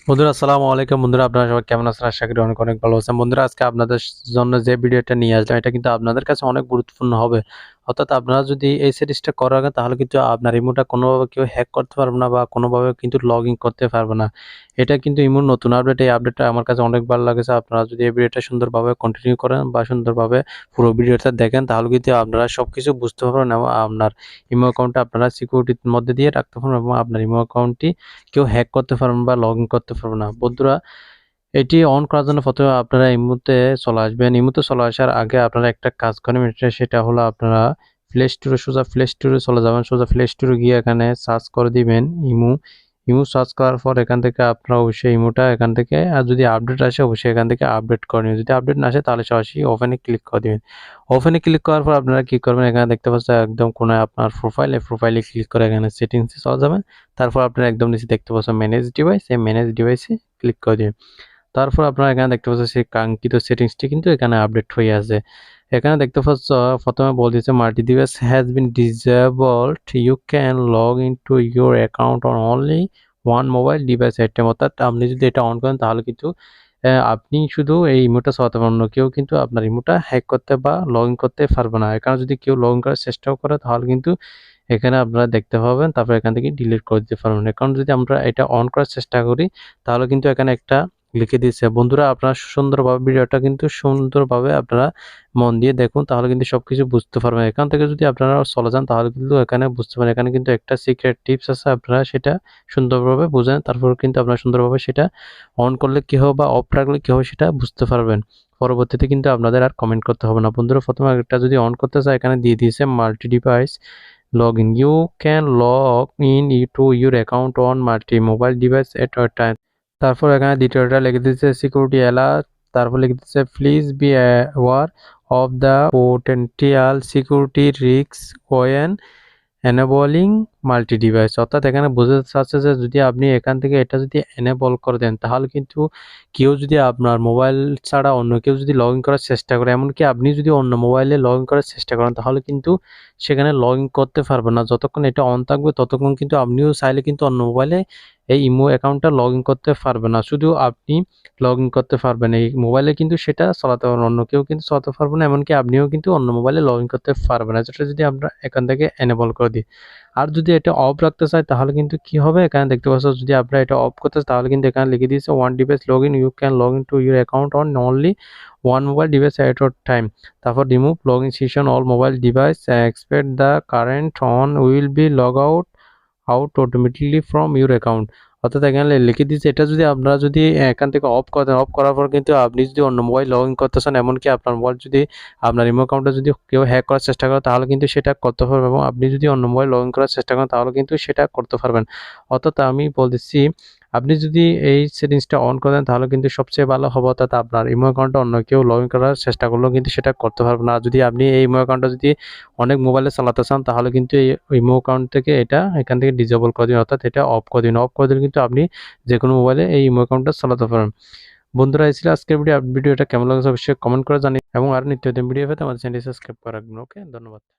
বন্ধুরা আসসালামু আলাইকুম। বন্ধুরা আপনারা সবাই কেমন আছেন? আশা করি অনেক অনেক ভালো আছেন। বন্ধুরা আজকে আপনাদের জন্য যে ভিডিওটা নিয়ে আসলাম এটা কিন্তু আপনাদের কাছে অনেক গুরুত্বপূর্ণ হবে। অর্থাৎ আপনারা যদি এই সেটিংসটা করে রাখেন তাহলে কিন্তু আপনার ইমোটা কোনোভাবে কেউ হ্যাক করতে পারবে না বা কোনোভাবে কিন্তু লগ ইন করতে পারবে না। এটা কিন্তু ইমোর নতুন আপডেট। এই আপডেটটা আমার কাছে অনেক ভালো লাগেছে। আপনারা যদি এই ভিডিওটা সুন্দরভাবে কন্টিনিউ করেন বা সুন্দরভাবে পুরো ভিডিওটা দেখেন তাহলে কিন্তু আপনারা সবকিছু বুঝতে পারবেন এবং আপনার ইমো অ্যাকাউন্টটা আপনারা সিকিউরিটির মধ্যে দিয়ে রাখতে পারবেন এবং আপনার ইমো অ্যাকাউন্টটি কেউ হ্যাক করতে পারবেন বা লগ ইন করতে পারবে না। বন্ধুরা এটি অন করার জন্য প্রথমে আপনারা ইমোতে চলে আসবেন। ইমোতে চলে আসার আগে আপনারা একটা কাজ করেন, সেটা হলো আপনারা সোজা প্লে স্টোরে চলে যাবেন। সোজা প্লে স্টোরে গিয়ে এখানে সার্চ করে দিবেন ইমো। ইমো সার্চ করার পর এখান থেকে আপনারা অবশ্যই ইমোটা এখান থেকে, আর যদি আপডেট আসে অবশ্যই এখান থেকে আপডেট করে নিন। যদি আপডেট না আসে তাহলে সরাসরি ওপেনে ক্লিক করে দিবেন। ওপেনে ক্লিক করার পর আপনারা কি করবেন, এখানে দেখতে পাচ্ছেন একদম কোনায় আপনার প্রোফাইল, এই প্রোফাইলে ক্লিক করে এখানে সেটিংসে চলে যাবেন। তারপর আপনারা একদম নিচে দেখতে পাচ্ছেন ম্যানেজ ডিভাইস, এই ম্যানেজ ডিভাইসে ক্লিক করে দিবেন। তারপর আপনারা এখানে দেখতে পাচ্ছেন সেই কাঙ্ক্ষিত সেটিংসটি কিন্তু এখানে আপডেট হয়ে আছে। এখানে দেখতে পাচ্ছ প্রথমে বলতেছে multi device has been disabled, you can log into your account on only one mobile device at time. অর্থাৎ আপনি যদি এটা অন করেন তাহলে কিন্তু আপনি শুধু এই ইমোটা চালাতে পারবেন, অন্য কেউ কিন্তু আপনার ইমোটা হ্যাক করতে বা লগ ইন করতে পারবে না। এখানে যদি কেউ লগ ইন করার চেষ্টাও করে তাহলে কিন্তু এখানে আপনারা দেখতে পাবেন, তারপর এখান থেকে ডিলিট করে দিতে পারবেন। এখন যদি আমরা এটা অন করার চেষ্টা করি তাহলে কিন্তু এখানে একটা লিখে দিয়েছে। বন্ধুরা আপনারা সুন্দরভাবে ভিডিওটা কিন্তু সুন্দরভাবে আপনারা মন দিয়ে দেখুন, তাহলে কিন্তু সবকিছু বুঝতে পারবেন। এখান থেকে যদি আপনারা চলে যান তাহলে কিন্তু এখানে বুঝতে পারেন, এখানে কিন্তু একটা সিক্রেট টিপস আছে, আপনারা সেটা সুন্দরভাবে বুঝেন, তারপর কিন্তু আপনারা সুন্দরভাবে সেটা অন করলে কী হবে বা অফ রাখলে কী হবে সেটা বুঝতে পারবেন। পরবর্তীতে কিন্তু আপনাদের আর কমেন্ট করতে হবে না। বন্ধুরা প্রথমে একটা যদি অন করতে চায় এখানে দিয়ে দিয়েছে multi device login. You can log in to your account on multi mobile device at a time. তারপর এখানে দ্বিতীয়টা লিখে দিচ্ছে সিকিউরিটি অ্যালার্ট, তারপর লিখে দিচ্ছে please be aware of the potential security risk when enabling multi device. অর্থাৎ এখানে বোঝাতে চাচ্ছে যে যদি আপনি এখান থেকে এটা যদি এনেবল করে দেন তাহলে কিন্তু কেউ যদি আপনার মোবাইল ছাড়া অন্য কেউ যদি লগ ইন করার চেষ্টা করে, এমনকি আপনি যদি অন্য মোবাইলে লগ ইন করার চেষ্টা করেন তাহলে কিন্তু সেখানে লগ ইন করতে পারবেন না। যতক্ষণ এটা অন থাকবে ততক্ষণ কিন্তু আপনিও চাইলে কিন্তু অন্য মোবাইলে এই ইমো অ্যাকাউন্টটা লগ ইন করতে পারবেন না, শুধু আপনি লগ ইন করতে পারবেন এই মোবাইলে, কিন্তু সেটা চালাতে পারবেন, অন্য কেউ কিন্তু চালাতে পারবে না, এমনকি আপনিও কিন্তু অন্য মোবাইলে লগ ইন করতে পারবেন না। যেটা যদি আমরা এখান থেকে এনেবল করে দিই। আর যদি এটা অফ রাখতে চাই তাহলে কিন্তু কি হবে, এখানে দেখতে পাচ্ছ যদি আপনারা এটা অফ করতে চান তাহলে কিন্তু এখানে লিখে দিয়েছে one device log in, you can log in to your account on only one mobile device at a time. তারপর remove log in session all mobile device, expect the current one will be log out automatically from your account. অর্থাৎ এখানে লিখে দিচ্ছে এটা যদি আপনারা যদি এখান থেকে অফ করেন, অফ করার পর কিন্তু আপনি যদি অন্য মোবাইল লগ ইন করতে চান, এমনকি আপনার মোবাইল যদি আপনার ইমো অ্যাকাউন্টে যদি কেউ হ্যাক করার চেষ্টা করে তাহলে কিন্তু সেটা করতে পারবেন, এবং আপনি যদি অন্য মোবাইল লগ ইন করার চেষ্টা করেন তাহলে কিন্তু সেটা করতে পারবেন। অর্থাৎ আমি বলতেছি আপনি যদি এই সেটিংসটা অন করেন তাহলে কিন্তু সবচেয়ে ভালো হবে। অর্থাৎ আপনার ইমো অ্যাকাউন্টে অন্য কেউ লগ ইন করার চেষ্টা করলেও কিন্তু সেটা করতে পারবে না। আর যদি আপনি এই ইমো অ্যাকাউন্টটা যদি অনেক মোবাইলে চালাতে চান তাহলে কিন্তু এই ইমো অ্যাকাউন্ট থেকে এটা এখান থেকে ডিসেবল করে দিন, অর্থাৎ এটা অফ করে দিন। অফ করে দিলে কিন্তু আপনি যে কোনো মোবাইলে এই ইমো অ্যাকাউন্টটা চালাতে পারেন। বন্ধুরা এই ছিল আজকের ভিডিওটা কেমন লাগছে অবশ্যই কমেন্ট করে জানিয়ে, এবং আর নিত্য নতুন ভিডিও পেতে আমাদের চ্যানেলটি সাবস্ক্রাইব করে রাখবেন। ওকে, ধন্যবাদ।